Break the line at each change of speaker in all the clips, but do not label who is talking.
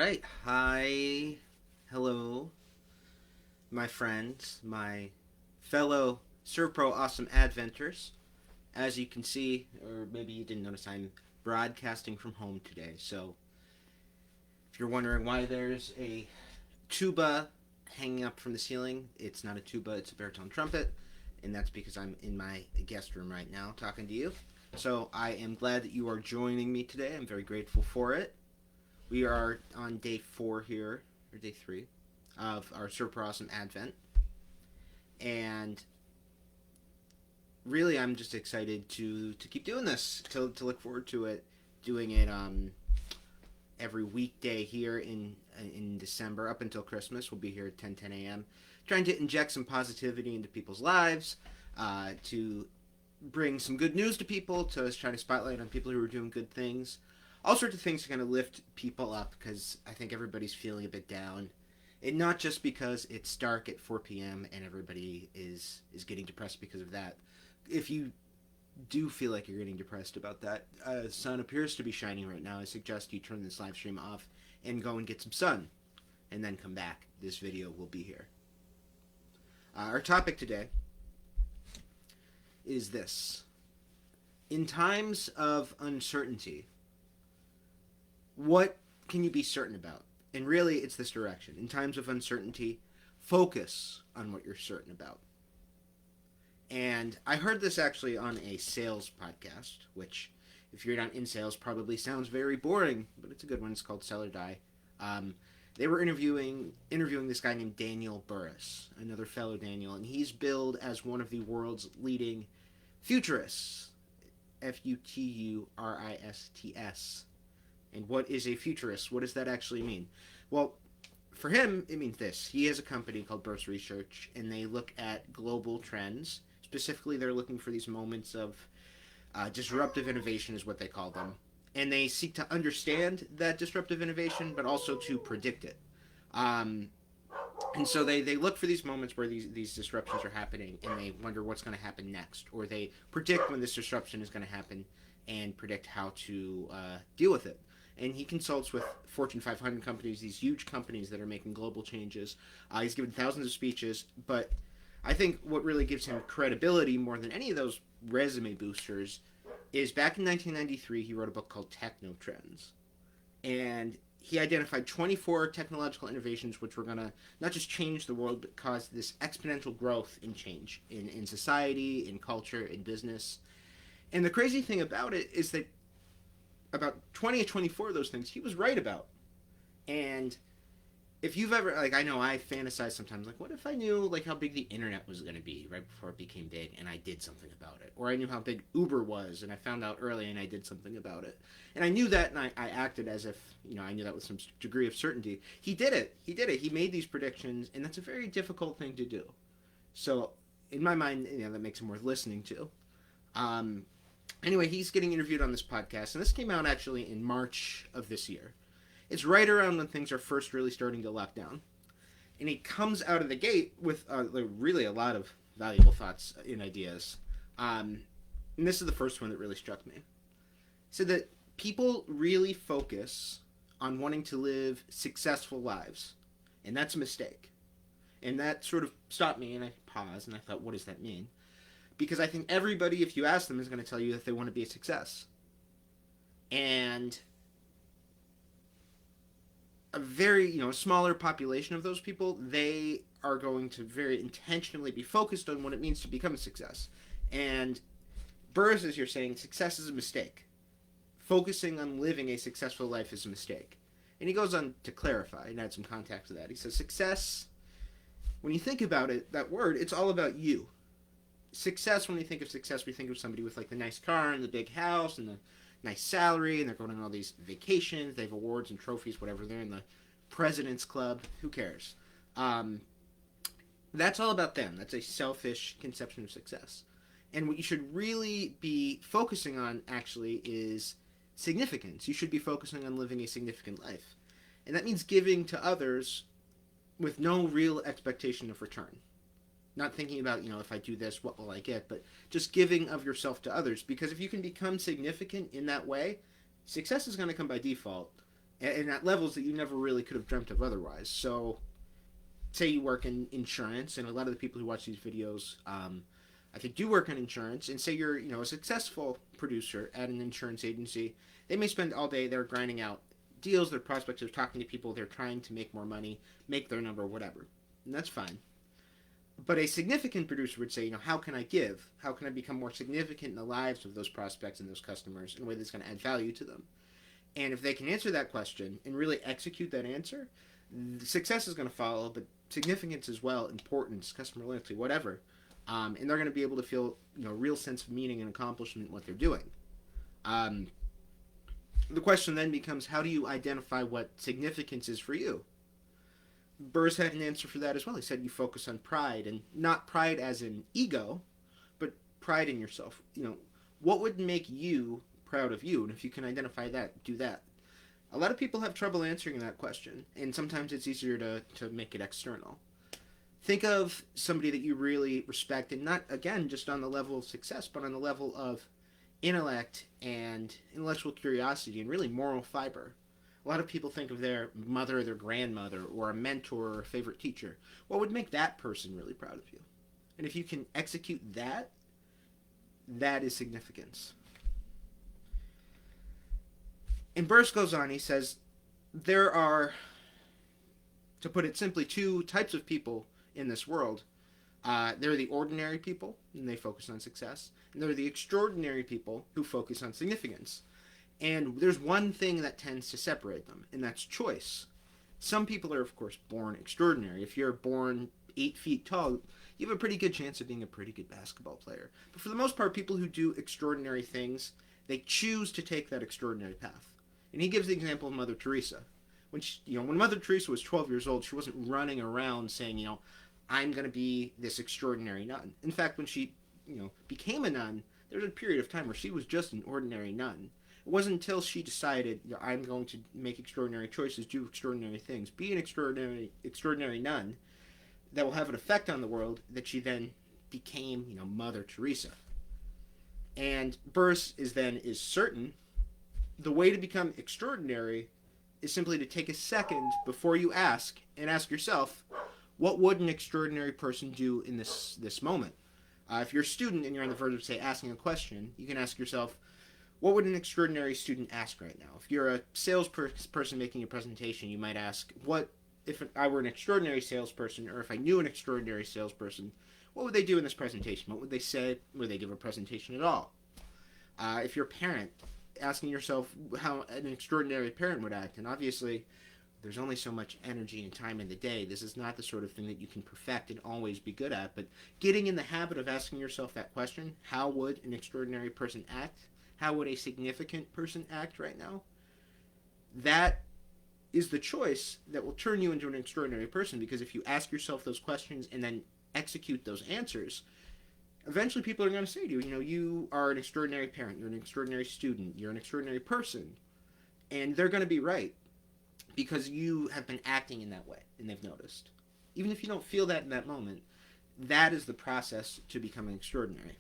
right. Hi. Hello, my friends, my fellow SERVPRO awesome adventures. As you can see, or maybe you didn't notice, I'm broadcasting from home today. So if you're wondering why there's a tuba hanging up from the ceiling, it's not a tuba, it's a baritone trumpet. And that's because I'm in my guest room right now talking to you. So I am glad that you are joining me today. I'm very grateful for it. We are on day 4 here, or day 3, of our Super Awesome Advent. And really, I'm just excited to keep doing this, to look forward to it, doing it every weekday here in December up until Christmas. We'll be here at 10 a.m. Trying to inject some positivity into people's lives, to bring some good news to people, to try to spotlight on people who are doing good things. All sorts of things to kind of lift people up because I think everybody's feeling a bit down. And not just because it's dark at 4 p.m. and everybody is getting depressed because of that. If you do feel like you're getting depressed about that, sun appears to be shining right now. I suggest you turn this live stream off and go and get some sun and then come back. This video will be here. Our topic today is this. In times of uncertainty, what can you be certain about? And really, it's this direction. In times of uncertainty, focus on what you're certain about. And I heard this actually on a sales podcast, which, if you're not in sales, probably sounds very boring, but it's a good one. It's called Sell or Die. They were interviewing this guy named Daniel Burrus, another fellow Daniel, and he's billed as one of the world's leading futurists. Futurists. And what is a futurist? What does that actually mean? Well, for him, it means this. He has a company called Burst Research, and they look at global trends. Specifically, they're looking for these moments of disruptive innovation is what they call them. And they seek to understand that disruptive innovation, but also to predict it. And so they look for these moments where these disruptions are happening, and they wonder what's going to happen next. Or they predict when this disruption is going to happen and predict how to deal with it. And he consults with Fortune 500 companies, these huge companies that are making global changes. He's given thousands of speeches, but I think what really gives him credibility more than any of those resume boosters is back in 1993, he wrote a book called Techno Trends. And he identified 24 technological innovations which were going to not just change the world, but cause this exponential growth in change in society, in culture, in business. And the crazy thing about it is that about 20 or 24 of those things he was right about. And if you've ever, like, I know I fantasize sometimes, like, what if I knew, like, how big the internet was going to be right before it became big and I did something about it? Or I knew how big Uber was and I found out early and I did something about it. And I knew that, and I acted as if, I knew that with some degree of certainty. He did it. He made these predictions, and that's a very difficult thing to do. So, in my mind, that makes him worth listening to. Anyway, he's getting interviewed on this podcast, and this came out actually in March of this year. It's right around when things are first really starting to lock down. And he comes out of the gate with really a lot of valuable thoughts and ideas. And this is the first one that really struck me. He said that people really focus on wanting to live successful lives, and that's a mistake. And that sort of stopped me, and I paused, and I thought, what does that mean? Because I think everybody, if you ask them, is going to tell you that they want to be a success. And a very, smaller population of those people, they are going to very intentionally be focused on what it means to become a success. And Burrus, as you're saying, success is a mistake. Focusing on living a successful life is a mistake. And he goes on to clarify and add some context to that. He says, success, when you think about it, that word, it's all about you. Success, when we think of success, we think of somebody with like the nice car and the big house and the nice salary, and they're going on all these vacations, they have awards and trophies, whatever, they're in the President's Club, who cares? That's all about them. That's a selfish conception of success. And what you should really be focusing on, actually, is significance. You should be focusing on living a significant life. And that means giving to others with no real expectation of return. Not thinking about, if I do this, what will I get? But just giving of yourself to others. Because if you can become significant in that way, success is going to come by default. and at levels that you never really could have dreamt of otherwise. So, say you work in insurance, and a lot of the people who watch these videos, I think, do work in insurance, and say you're, a successful producer at an insurance agency. They may spend all day there grinding out deals, their prospects are talking to people, they're trying to make more money, make their number, whatever. And that's fine. But a significant producer would say, how can I give? How can I become more significant in the lives of those prospects and those customers in a way that's going to add value to them? And if they can answer that question and really execute that answer, success is going to follow, but significance as well, importance, customer loyalty, whatever. And they're going to be able to feel, a real sense of meaning and accomplishment in what they're doing. The question then becomes, how do you identify what significance is for you? Burrs had an answer for that as well. He said you focus on pride, and not pride as in ego, but pride in yourself. What would make you proud of you? And if you can identify that, do that. A lot of people have trouble answering that question, and sometimes it's easier to make it external. Think of somebody that you really respect, and not, again, just on the level of success, but on the level of intellect and intellectual curiosity and really moral fiber. A lot of people think of their mother or their grandmother or a mentor or a favorite teacher. What would make that person really proud of you? And if you can execute that, that is significance. And Burrs goes on, he says, there are, to put it simply, two types of people in this world. They're the ordinary people, and they focus on success. And they're the extraordinary people who focus on significance. And there's one thing that tends to separate them, and that's choice. Some people are, of course, born extraordinary. If you're born 8 feet tall, you have a pretty good chance of being a pretty good basketball player. But for the most part, people who do extraordinary things, they choose to take that extraordinary path. And he gives the example of Mother Teresa. When Mother Teresa was 12 years old, she wasn't running around saying, I'm going to be this extraordinary nun. In fact, when she, became a nun, there was a period of time where she was just an ordinary nun. It wasn't until she decided, I'm going to make extraordinary choices, do extraordinary things, be an extraordinary nun that will have an effect on the world, that she then became, Mother Teresa. And Burrs is certain the way to become extraordinary is simply to take a second before you ask yourself, what would an extraordinary person do in this moment? If you're a student and you're on the verge of, say, asking a question, you can ask yourself, what would an extraordinary student ask right now? If you're a salesperson making a presentation, you might ask, what if I were an extraordinary salesperson, or if I knew an extraordinary salesperson, what would they do in this presentation? What would they say? Would they give a presentation at all? If you're a parent, asking yourself how an extraordinary parent would act, and obviously there's only so much energy and time in the day. This is not the sort of thing that you can perfect and always be good at, but getting in the habit of asking yourself that question, how would an extraordinary person act? How would a significant person act right now? That is the choice that will turn you into an extraordinary person, because if you ask yourself those questions and then execute those answers, eventually people are going to say to you, you are an extraordinary parent, you're an extraordinary student, you're an extraordinary person, and they're going to be right, because you have been acting in that way, and they've noticed. Even if you don't feel that in that moment, that is the process to becoming extraordinary.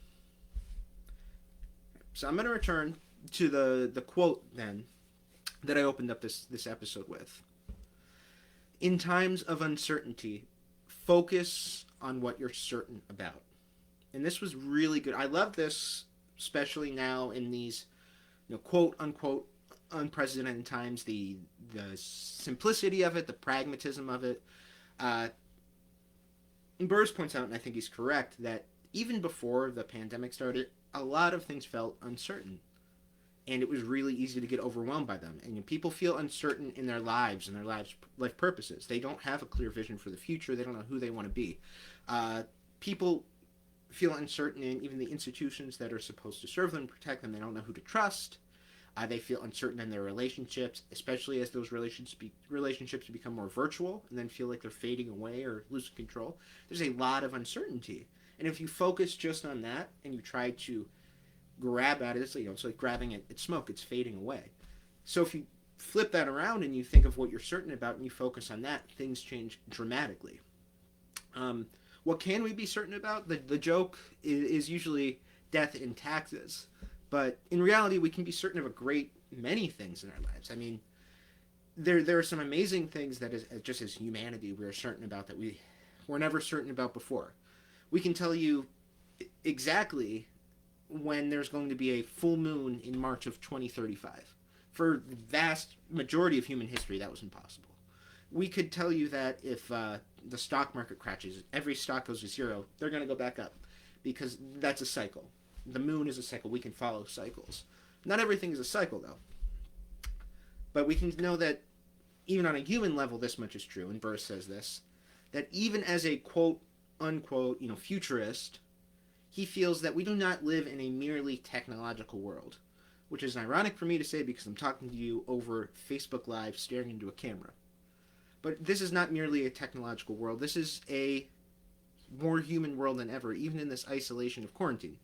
So I'm going to return to the quote, then, that I opened up this episode with. In times of uncertainty, focus on what you're certain about. And this was really good. I love this, especially now in these, quote-unquote, unprecedented times, the simplicity of it, the pragmatism of it. And Burrs points out, and I think he's correct, that even before the pandemic started, a lot of things felt uncertain. And it was really easy to get overwhelmed by them. And people feel uncertain in their lives and their life purposes. They don't have a clear vision for the future. They don't know who they want to be. People feel uncertain in even the institutions that are supposed to serve them and protect them. They don't know who to trust. They feel uncertain in their relationships, especially as those relationships become more virtual and then feel like they're fading away or losing control. There's a lot of uncertainty. And if you focus just on that and you try to grab at it, it's like grabbing at smoke, it's fading away. So if you flip that around and you think of what you're certain about and you focus on that, things change dramatically. What can we be certain about? The joke is usually death and taxes. But in reality, we can be certain of a great many things in our lives. I mean, there are some amazing things that is just as humanity we're certain about that we were never certain about before. We can tell you exactly when there's going to be a full moon in March of 2035. For the vast majority of human history, that was impossible. We could tell you that if the stock market crashes, every stock goes to zero, they're going to go back up because that's a cycle. The moon is a cycle. We can follow cycles. Not everything is a cycle, though. But we can know that even on a human level, this much is true, and Burris says this, that even as a quote unquote, futurist, he feels that we do not live in a merely technological world, which is ironic for me to say because I'm talking to you over Facebook Live staring into a camera. But this is not merely a technological world. This is a more human world than ever, even in this isolation of quarantine.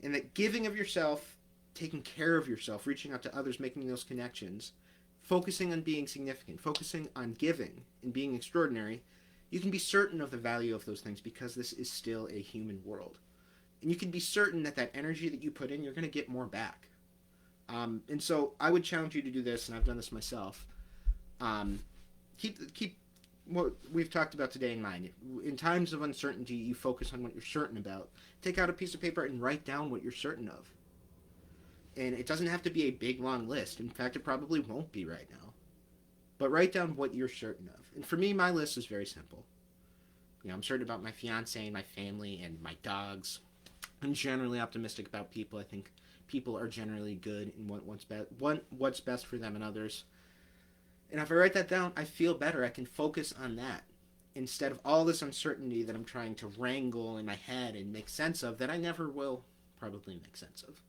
And that giving of yourself, taking care of yourself, reaching out to others, making those connections, focusing on being significant, focusing on giving and being extraordinary, you can be certain of the value of those things because this is still a human world. And you can be certain that that energy that you put in, you're going to get more back. And so I would challenge you to do this, and I've done this myself. Keep what we've talked about today in mind. In times of uncertainty, you focus on what you're certain about. Take out a piece of paper and write down what you're certain of. And it doesn't have to be a big, long list. In fact, it probably won't be right now. But write down what you're certain of. And for me, my list is very simple. I'm certain about my fiance and my family and my dogs. I'm generally optimistic about people. I think people are generally good and want what's best for them and others. And if I write that down, I feel better. I can focus on that instead of all this uncertainty that I'm trying to wrangle in my head and make sense of that I never will probably make sense of.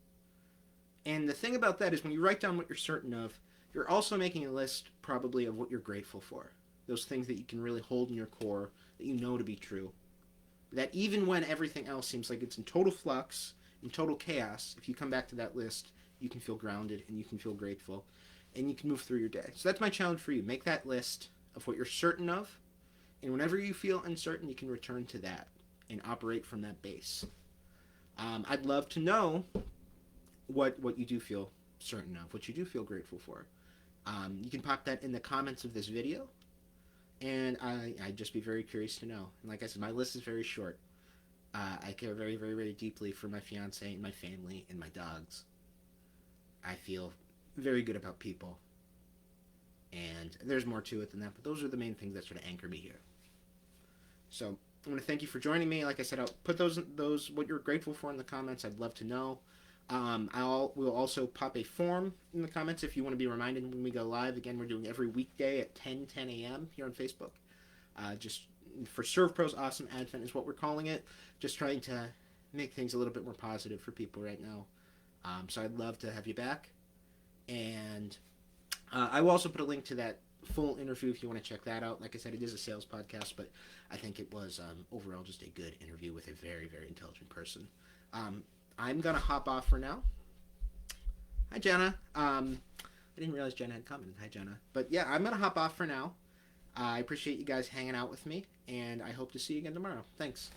And the thing about that is when you write down what you're certain of, you're also making a list probably of what you're grateful for. Those things that you can really hold in your core that you know to be true. That even when everything else seems like it's in total flux, in total chaos, if you come back to that list, you can feel grounded and you can feel grateful and you can move through your day. So that's my challenge for you. Make that list of what you're certain of, and whenever you feel uncertain, you can return to that and operate from that base. I'd love to know what you do feel certain of, what you do feel grateful for. You can pop that in the comments of this video, and I'd just be very curious to know. And like I said, my list is very short. I care very, very, very deeply for my fiance and my family and my dogs. I feel very good about people. And there's more to it than that, but those are the main things that sort of anchor me here. So I want to thank you for joining me. Like I said, I'll put those what you're grateful for in the comments. I'd love to know. We'll also pop a form in the comments if you want to be reminded when we go live. Again, we're doing every weekday at 10 a.m. here on Facebook. Just for SERVPRO's Awesome Advent is what we're calling it. Just trying to make things a little bit more positive for people right now. So I'd love to have you back. And I will also put a link to that full interview if you want to check that out. Like I said, it is a sales podcast, but I think it was overall just a good interview with a very, very intelligent person. I'm going to hop off for now. Hi, Jenna. I didn't realize Jenna had commented. Hi, Jenna. But yeah, I'm going to hop off for now. I appreciate you guys hanging out with me, and I hope to see you again tomorrow. Thanks.